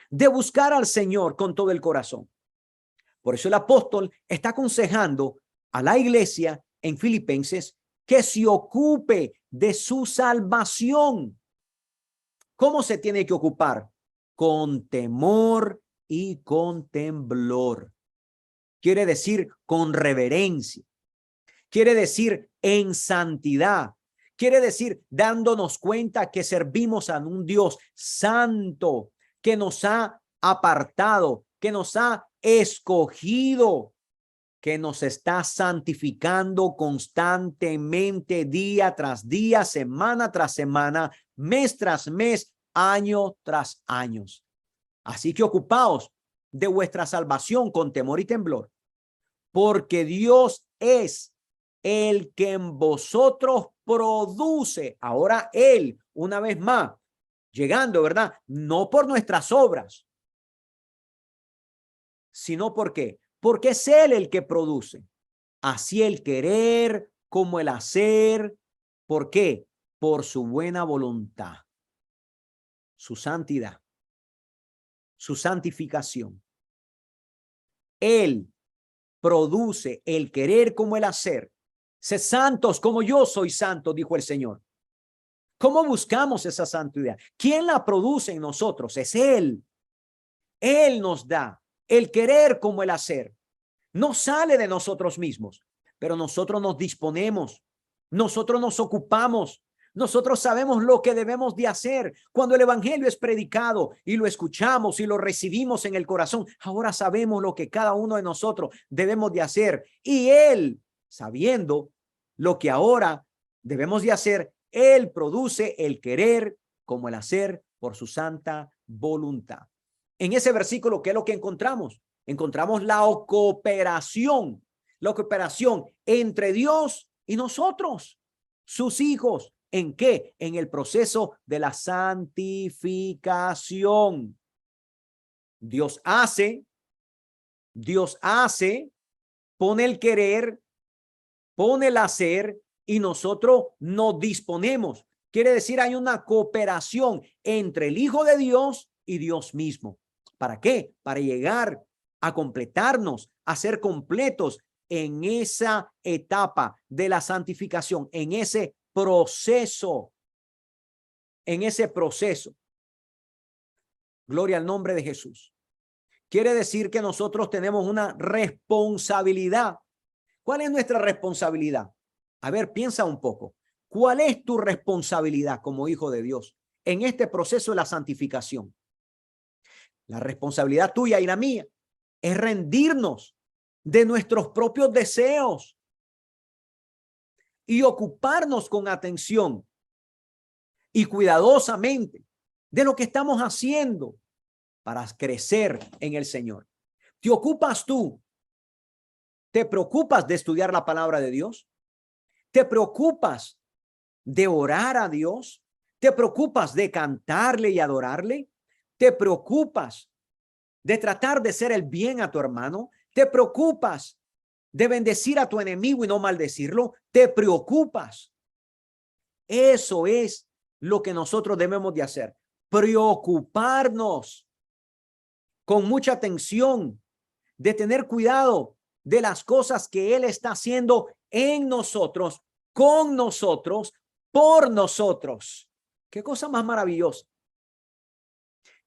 de buscar al Señor con todo el corazón. Por eso el apóstol está aconsejando a la iglesia en Filipenses que se ocupe de su salvación. ¿Cómo se tiene que ocupar? Con temor y con temblor. Quiere decir con reverencia. Quiere decir en santidad. Quiere decir dándonos cuenta que servimos a un Dios santo, que nos ha apartado, que nos ha escogido, que nos está santificando constantemente, día tras día, semana tras semana, mes tras mes, año tras año. Así que ocupaos de vuestra salvación con temor y temblor, porque Dios es el que en vosotros produce. Ahora Él, una vez más, llegando, ¿verdad? No por nuestras obras, sino porque es Él el que produce. Así el querer como el hacer. ¿Por qué? Por su buena voluntad, su santidad, su santificación. Él produce el querer como el hacer. Sed santos como yo soy santo, dijo el Señor. ¿Cómo buscamos esa santidad? ¿Quién la produce en nosotros? Es Él. Él nos da el querer como el hacer. No sale de nosotros mismos, pero nosotros nos disponemos. Nosotros nos ocupamos. Nosotros sabemos lo que debemos de hacer. Cuando el evangelio es predicado y lo escuchamos y lo recibimos en el corazón, ahora sabemos lo que cada uno de nosotros debemos de hacer. Y Él, sabiendo lo que ahora debemos de hacer, Él produce el querer como el hacer por su santa voluntad. En ese versículo, ¿qué es lo que encontramos? Encontramos la cooperación entre Dios y nosotros, sus hijos. ¿En qué? En el proceso de la santificación. Dios hace, pone el querer, pone el hacer y nosotros nos disponemos. Quiere decir, hay una cooperación entre el Hijo de Dios y Dios mismo. ¿Para qué? Para llegar a completarnos, a ser completos en esa etapa de la santificación, en ese proceso. Gloria al nombre de Jesús. Quiere decir que nosotros tenemos una responsabilidad. ¿Cuál es nuestra responsabilidad? A ver, piensa un poco. ¿Cuál es tu responsabilidad como hijo de Dios en este proceso de la santificación? La responsabilidad tuya y la mía es rendirnos de nuestros propios deseos y ocuparnos con atención y cuidadosamente de lo que estamos haciendo para crecer en el Señor. ¿Te ocupas tú? ¿Te preocupas de estudiar la palabra de Dios? ¿Te preocupas de orar a Dios? ¿Te preocupas de cantarle y adorarle? ¿Te preocupas de tratar de hacer el bien a tu hermano? ¿Te preocupas de bendecir a tu enemigo y no maldecirlo, te preocupas. Eso es lo que nosotros debemos de hacer. Preocuparnos con mucha atención, de tener cuidado de las cosas que Él está haciendo en nosotros, con nosotros, por nosotros. Qué cosa más maravillosa.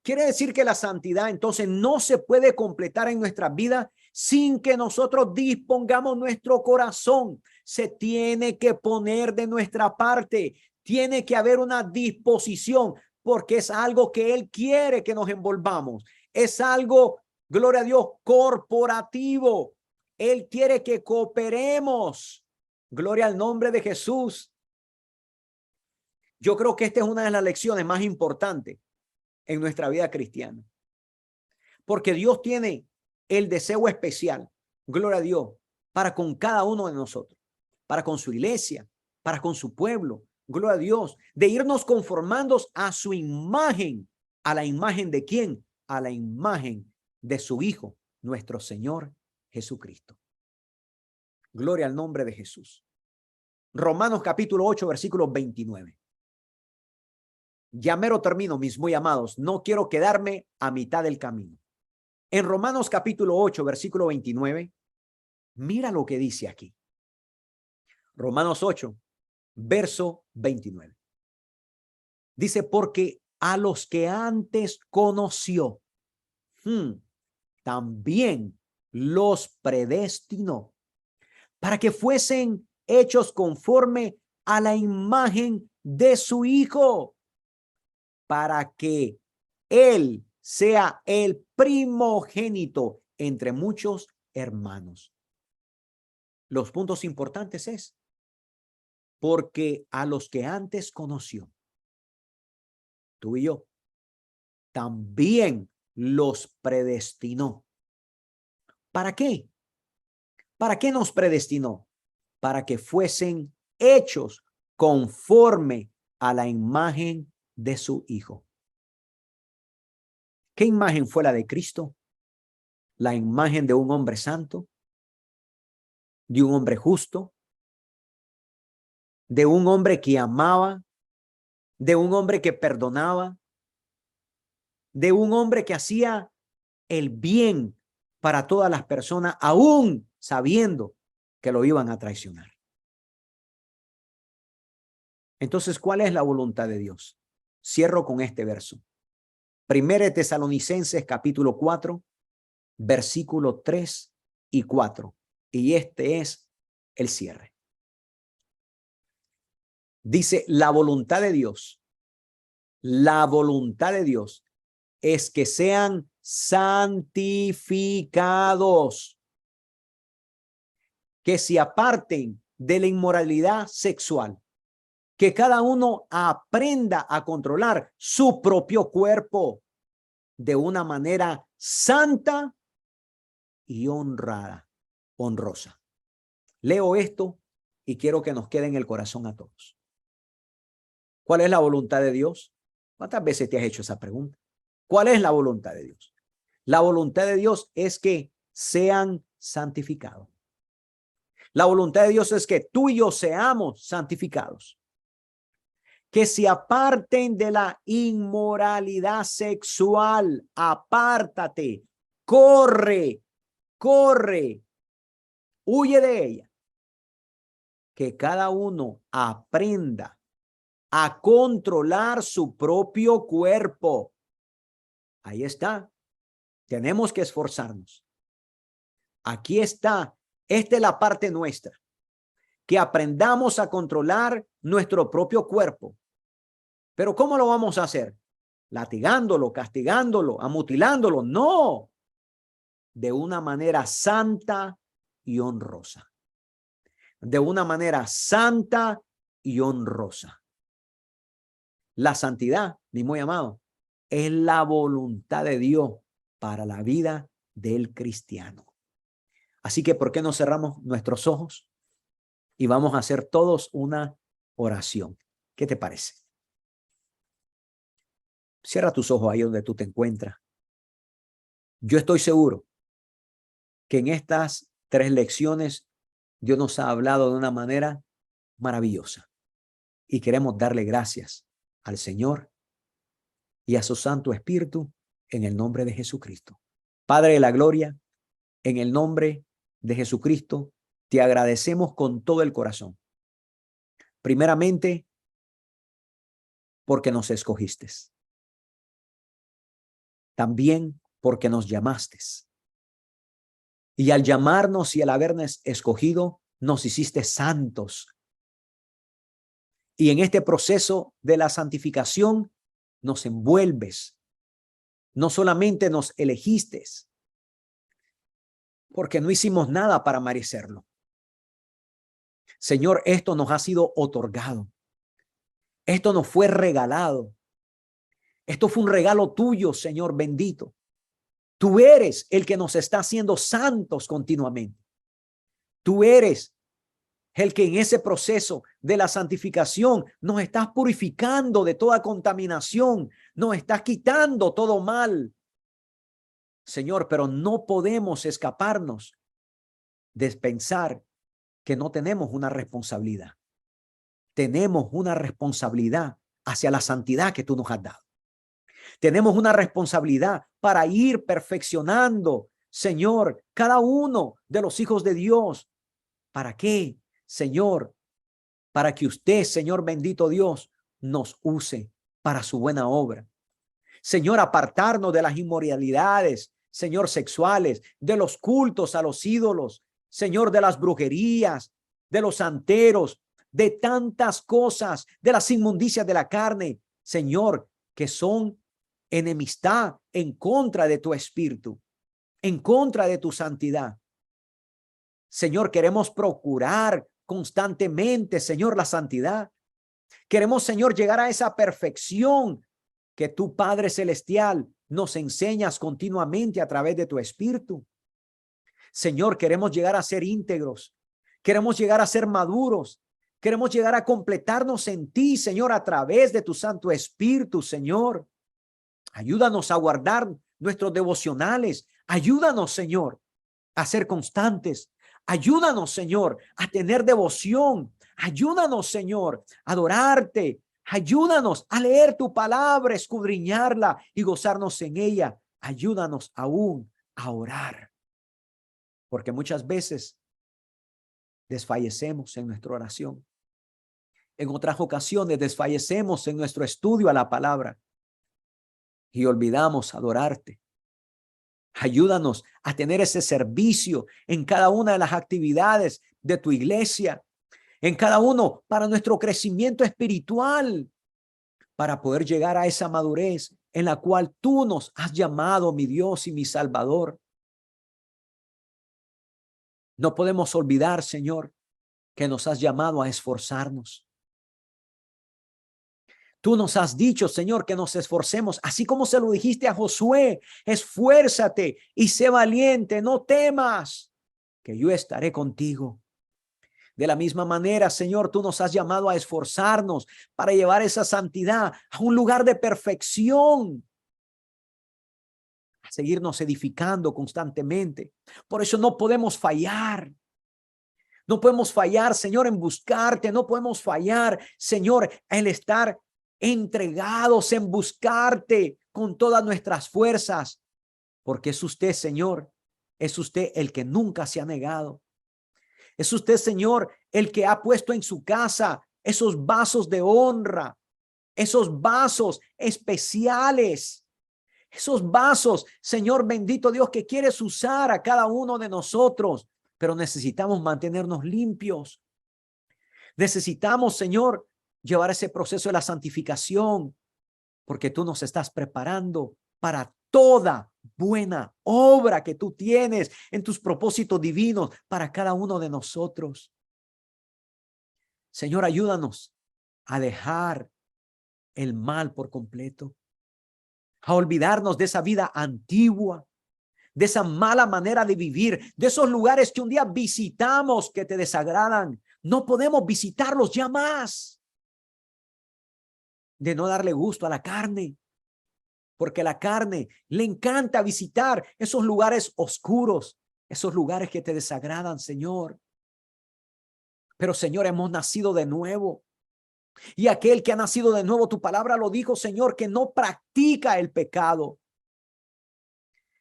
Quiere decir que la santidad entonces no se puede completar en nuestra vida sin que nosotros dispongamos nuestro corazón. Se tiene que poner de nuestra parte. Tiene que haber una disposición porque es algo que Él quiere que nos envolvamos. Es algo, gloria a Dios, corporativo. Él quiere que cooperemos. Gloria al nombre de Jesús. Yo creo que esta es una de las lecciones más importantes en nuestra vida cristiana. Porque Dios tiene el deseo especial, gloria a Dios, para con cada uno de nosotros, para con su iglesia, para con su pueblo, gloria a Dios, de irnos conformando a su imagen. ¿A la imagen de quién? A la imagen de su Hijo, nuestro Señor Jesucristo. Gloria al nombre de Jesús. Romanos capítulo 8, versículo 29. Ya mero termino, mis muy amados. No quiero quedarme a mitad del camino. En Romanos capítulo 8, versículo 29, mira lo que dice aquí. Romanos 8, verso 29. Dice, porque a los que antes conoció, también los predestinó para que fuesen hechos conforme a la imagen de su Hijo, para que Él sea el primogénito entre muchos hermanos. Los puntos importantes es, porque a los que antes conoció, tú y yo, también los predestinó. ¿Para qué? ¿Para qué nos predestinó? Para que fuesen hechos conforme a la imagen de su Hijo. ¿Qué imagen fue la de Cristo? La imagen de un hombre santo, de un hombre justo, de un hombre que amaba, de un hombre que perdonaba, de un hombre que hacía el bien para todas las personas, aún sabiendo que lo iban a traicionar. Entonces, ¿cuál es la voluntad de Dios? Cierro con este verso. Primera de Tesalonicenses capítulo 4, versículo 3 y 4. Y este es el cierre. Dice, la voluntad de Dios es que sean santificados, que se aparten de la inmoralidad sexual, que cada uno aprenda a controlar su propio cuerpo de una manera santa y honrosa. Leo esto y quiero que nos quede en el corazón a todos. ¿Cuál es la voluntad de Dios? ¿Cuántas veces te has hecho esa pregunta? ¿Cuál es la voluntad de Dios? La voluntad de Dios es que sean santificados. La voluntad de Dios es que tú y yo seamos santificados. Que se aparten de la inmoralidad sexual. Apártate, corre, huye de ella. Que cada uno aprenda a controlar su propio cuerpo. Ahí está. Tenemos que esforzarnos. Aquí está. Esta es la parte nuestra. Que aprendamos a controlar nuestro propio cuerpo. Pero ¿cómo lo vamos a hacer? Latigándolo, castigándolo, amutilándolo. No. De una manera santa y honrosa. De una manera santa y honrosa. La santidad, mi muy amado, es la voluntad de Dios para la vida del cristiano. Así que, ¿por qué no cerramos nuestros ojos y vamos a hacer todos una oración? ¿Qué te parece? Cierra tus ojos ahí donde tú te encuentras. Yo estoy seguro que en estas 3 lecciones, Dios nos ha hablado de una manera maravillosa. Y queremos darle gracias al Señor y a su Santo Espíritu en el nombre de Jesucristo. Padre de la gloria, en el nombre de Jesucristo, te agradecemos con todo el corazón. Primeramente, porque nos escogiste. También porque nos llamaste. Y al llamarnos y al habernos escogido, nos hiciste santos. Y en este proceso de la santificación nos envuelves. No solamente nos elegiste, porque no hicimos nada para merecerlo. Señor, esto nos ha sido otorgado. Esto nos fue regalado. Esto fue un regalo tuyo, Señor bendito. Tú eres el que nos está haciendo santos continuamente. Tú eres el que en ese proceso de la santificación nos estás purificando de toda contaminación, nos estás quitando todo mal. Señor, pero no podemos escaparnos de pensar que no tenemos una responsabilidad. Tenemos una responsabilidad hacia la santidad que tú nos has dado. Tenemos una responsabilidad para ir perfeccionando, Señor, cada uno de los hijos de Dios. ¿Para qué, Señor? Para que usted, Señor bendito Dios, nos use para su buena obra. Señor, apartarnos de las inmoralidades, Señor, sexuales, de los cultos a los ídolos, Señor, de las brujerías, de los santeros, de tantas cosas, de las inmundicias de la carne, Señor, que son enemistad en contra de tu espíritu, en contra de tu santidad. Señor, queremos procurar constantemente, Señor, la santidad. Queremos, Señor, llegar a esa perfección que tu Padre Celestial nos enseñas continuamente a través de tu Espíritu. Señor, queremos llegar a ser íntegros. Queremos llegar a ser maduros. Queremos llegar a completarnos en ti, Señor, a través de tu Santo Espíritu, Señor. Ayúdanos a guardar nuestros devocionales. Ayúdanos, Señor, a ser constantes. Ayúdanos, Señor, a tener devoción. Ayúdanos, Señor, a adorarte. Ayúdanos a leer tu palabra, escudriñarla y gozarnos en ella. Ayúdanos aún a orar. Porque muchas veces desfallecemos en nuestra oración. En otras ocasiones desfallecemos en nuestro estudio a la palabra y olvidamos adorarte. Ayúdanos a tener ese servicio en cada una de las actividades de tu iglesia, en cada uno para nuestro crecimiento espiritual, para poder llegar a esa madurez en la cual tú nos has llamado, mi Dios y mi Salvador. No podemos olvidar, Señor, que nos has llamado a esforzarnos. Tú nos has dicho, Señor, que nos esforcemos, así como se lo dijiste a Josué, esfuérzate y sé valiente, no temas, que yo estaré contigo. De la misma manera, Señor, tú nos has llamado a esforzarnos para llevar esa santidad a un lugar de perfección, a seguirnos edificando constantemente. Por eso no podemos fallar. No podemos fallar, Señor, en buscarte. No podemos fallar, Señor, en estar entregados en buscarte con todas nuestras fuerzas, porque es usted, Señor, es usted el que nunca se ha negado. Es usted, Señor, el que ha puesto en su casa esos vasos de honra, esos vasos especiales, esos vasos, Señor bendito Dios, que quieres usar a cada uno de nosotros, pero necesitamos mantenernos limpios. Necesitamos, Señor, llevar ese proceso de la santificación, porque tú nos estás preparando para toda buena obra que tú tienes en tus propósitos divinos para cada uno de nosotros. Señor, ayúdanos a dejar el mal por completo, a olvidarnos de esa vida antigua, de esa mala manera de vivir, de esos lugares que un día visitamos que te desagradan. No podemos visitarlos ya más. De no darle gusto a la carne, porque la carne le encanta visitar esos lugares oscuros, esos lugares que te desagradan, Señor. Pero, Señor, hemos nacido de nuevo. Y aquel que ha nacido de nuevo, tu palabra lo dijo, Señor, que no practica el pecado.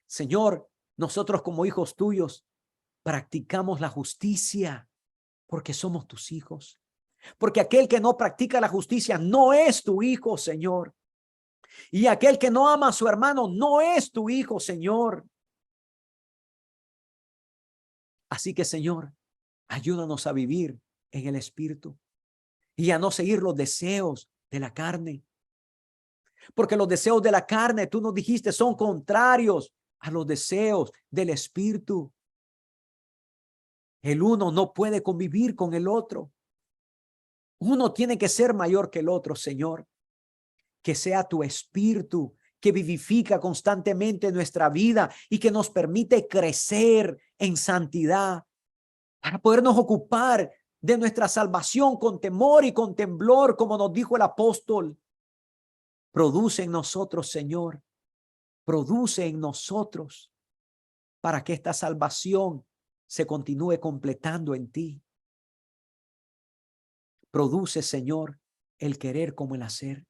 Señor, nosotros como hijos tuyos practicamos la justicia porque somos tus hijos. Porque aquel que no practica la justicia no es tu hijo, Señor. Y aquel que no ama a su hermano no es tu hijo, Señor. Así que, Señor, ayúdanos a vivir en el Espíritu y a no seguir los deseos de la carne. Porque los deseos de la carne, tú nos dijiste, son contrarios a los deseos del Espíritu. El uno no puede convivir con el otro. Uno tiene que ser mayor que el otro, Señor. Que sea tu Espíritu que vivifica constantemente nuestra vida y que nos permite crecer en santidad para podernos ocupar de nuestra salvación con temor y con temblor, como nos dijo el apóstol. Produce en nosotros, Señor, produce en nosotros para que esta salvación se continúe completando en ti. Produce, Señor, el querer como el hacer.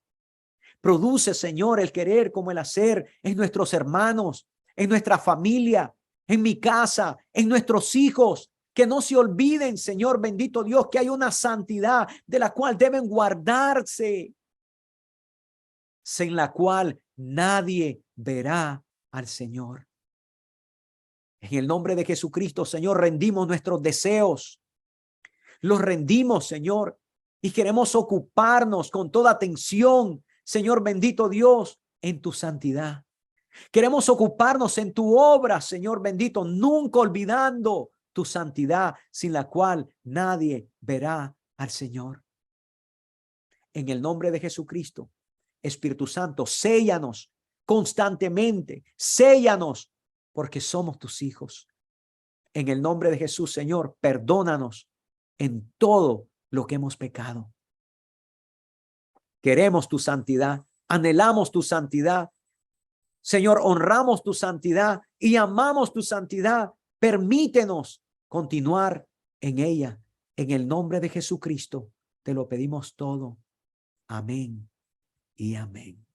Produce, Señor, el querer como el hacer en nuestros hermanos, en nuestra familia, en mi casa, en nuestros hijos. Que no se olviden, Señor bendito Dios, que hay una santidad de la cual deben guardarse, sin la cual nadie verá al Señor. En el nombre de Jesucristo, Señor, rendimos nuestros deseos. Los rendimos, Señor, y queremos ocuparnos con toda atención, Señor bendito Dios, en tu santidad. Queremos ocuparnos en tu obra, Señor bendito, nunca olvidando tu santidad, sin la cual nadie verá al Señor. En el nombre de Jesucristo, Espíritu Santo, séllanos constantemente, séllanos, porque somos tus hijos. En el nombre de Jesús, Señor, perdónanos en todo lo que hemos pecado. Queremos tu santidad, anhelamos tu santidad. Señor, honramos tu santidad y amamos tu santidad. Permítenos continuar en ella. En el nombre de Jesucristo te lo pedimos todo. Amén y amén.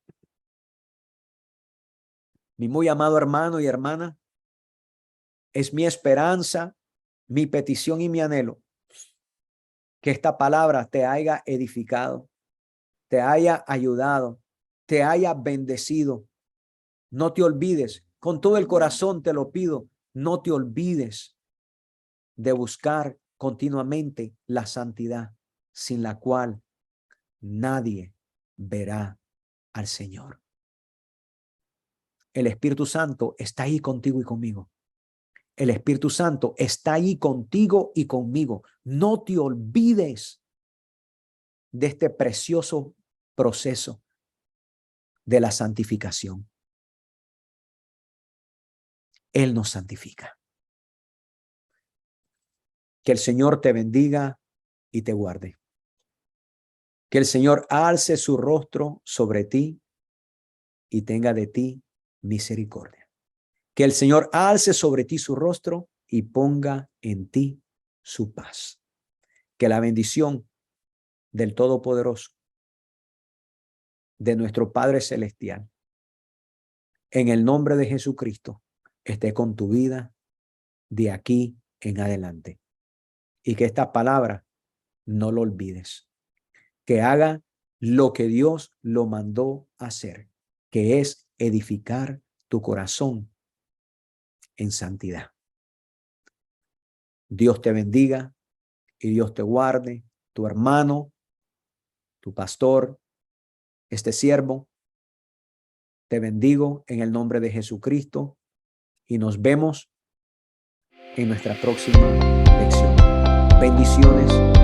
Mi muy amado hermano y hermana, es mi esperanza, mi petición y mi anhelo que esta palabra te haya edificado, te haya ayudado, te haya bendecido. No te olvides, con todo el corazón te lo pido, no te olvides de buscar continuamente la santidad, sin la cual nadie verá al Señor. El Espíritu Santo está ahí contigo y conmigo. El Espíritu Santo está ahí contigo y conmigo. No te olvides de este precioso proceso de la santificación. Él nos santifica. Que el Señor te bendiga y te guarde. Que el Señor alce su rostro sobre ti y tenga de ti misericordia. Que el Señor alce sobre ti su rostro y ponga en ti su paz. Que la bendición del Todopoderoso, de nuestro Padre Celestial, en el nombre de Jesucristo, esté con tu vida de aquí en adelante. Y que esta palabra no lo olvides. Que haga lo que Dios lo mandó hacer, que es edificar tu corazón en santidad. Dios te bendiga y Dios te guarde, tu hermano, tu pastor, este siervo. Te bendigo en el nombre de Jesucristo y nos vemos en nuestra próxima lección. Bendiciones.